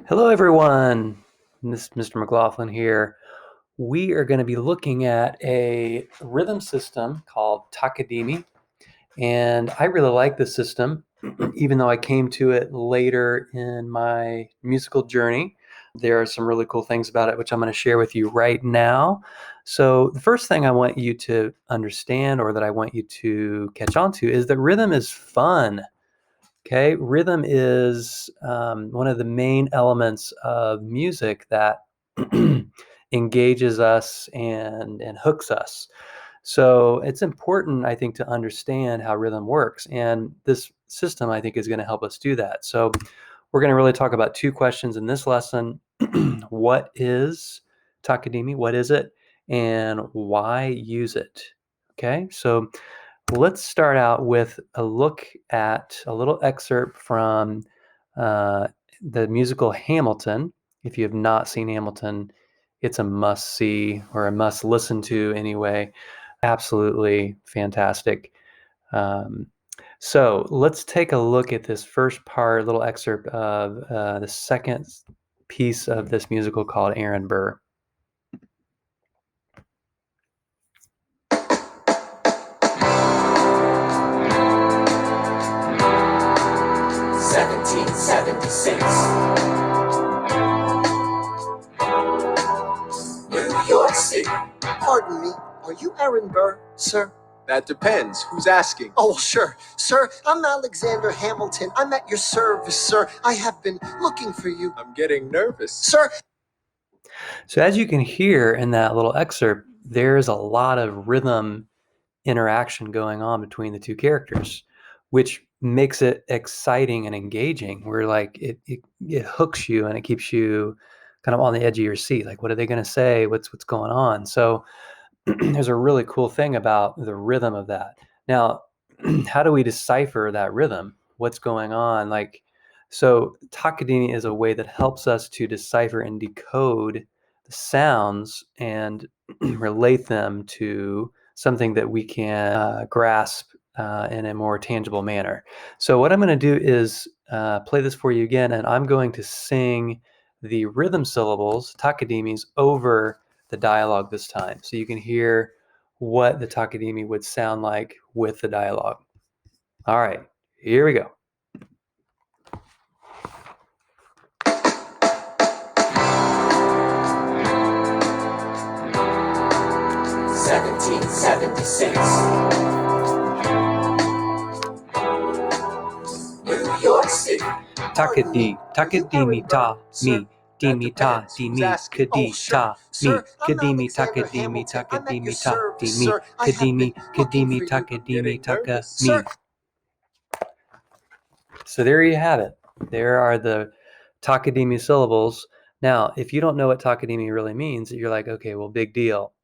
Hello, everyone. This is Mr. McLaughlin here. We are going to be looking at a rhythm system called Takadimi, and I really like this system, even though I came to it later in my musical journey. There are some really cool things about it, which I'm going to share with you right now. So, the first thing I want you to understand, or that I want you to catch on to, is that rhythm is fun. Okay, rhythm is one of the main elements of music that engages us and hooks us. So it's important, I think, to understand how rhythm works. And this system, I think, is going to help us do that. So we're going to really talk about two questions in this lesson. What is Takadimi? What is it? And why use it? Okay, so let's start out with a look at a little excerpt from uh, the musical Hamilton. If you have not seen Hamilton, it's a must see or a must listen to anyway. Absolutely fantastic. Um, so let's take a look at this first part, little excerpt of the second piece of this musical called Aaron Burr. 1776. New York City. Pardon me, are you Aaron Burr, sir? That depends. Who's asking? Oh, well, sure. Sir, I'm Alexander Hamilton. I'm at your service, sir. I have been looking for you. I'm getting nervous. Sir. So as you can hear in that little excerpt, there's a lot of rhythm interaction going on between the two characters, which makes it exciting and engaging. Where like it hooks you and it keeps you kind of on the edge of your seat. Like, what are they going to say? What's going on? So there's a really cool thing about the rhythm of that. Now, how do we decipher that rhythm? What's going on? Like, so Takadimi is a way that helps us to decipher and decode the sounds and relate them to something that we can grasp in a more tangible manner. So what I'm going to do is play this for you again, and I'm going to sing the rhythm syllables, Takadimis, over the dialogue this time, so you can hear what the Takadimi would sound like with the dialogue. All right, here we go. 1776. New York City. Takadimi ta mi. Dimi ta dimi kadi ta mi kadimi takadimi takadimi ta dimi kadimi kadimi takadimi taka mi. So there you have it. There are the Takadimi syllables. Now, if you don't know what Takadimi really means, you're like, okay, well, big deal.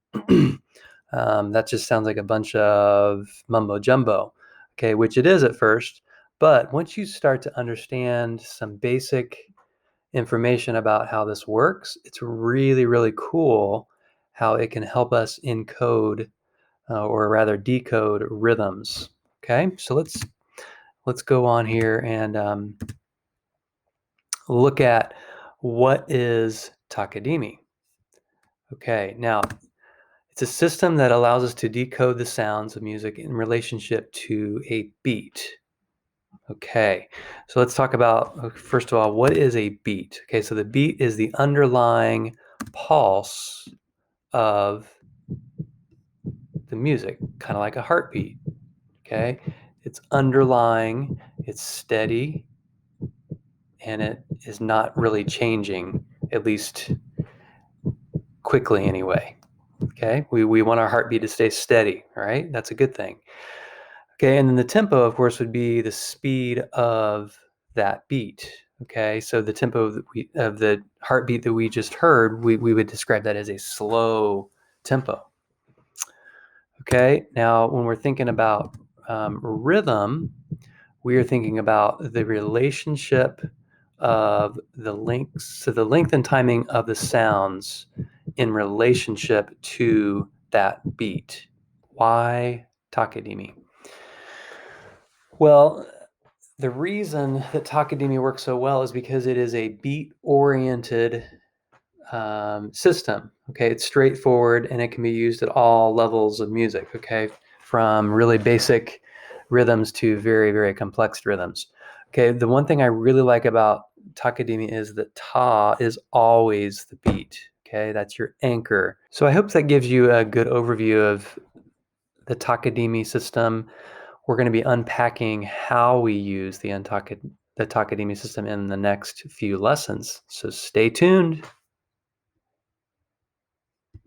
That just sounds like a bunch of mumbo jumbo, okay, which it is at first. But once you start to understand some basic information about how this works, it's really, really cool how it can help us encode or rather decode rhythms. Okay, so let's go on here and look at what is Takadimi. Okay, now it's a system that allows us to decode the sounds of music in relationship to a beat. Okay, so let's talk about, first of all, what is a beat? Okay, so the beat is the underlying pulse of the music, kind of like a heartbeat. Okay, it's underlying, it's steady, and it is not really changing, at least quickly anyway. Okay, we want our heartbeat to stay steady, right? That's a good thing. Okay, and then the tempo, of course, would be the speed of that beat. Okay, so the tempo of the heartbeat that we just heard, we would describe that as a slow tempo. Okay, now when we're thinking about rhythm, we are thinking about the relationship of the lengths, so the length and timing of the sounds in relationship to that beat. Why Takadimi? Well, The reason that Takadimi works so well is because it is a beat-oriented system. Okay, it's straightforward and it can be used at all levels of music. Okay, from really basic rhythms to very, very complex rhythms. Okay, the one thing I really like about Takadimi is that ta is always the beat. Okay, that's your anchor. So I hope that gives you a good overview of the Takadimi system. We're going to be unpacking how we use the Takadimi system in the next few lessons. So stay tuned.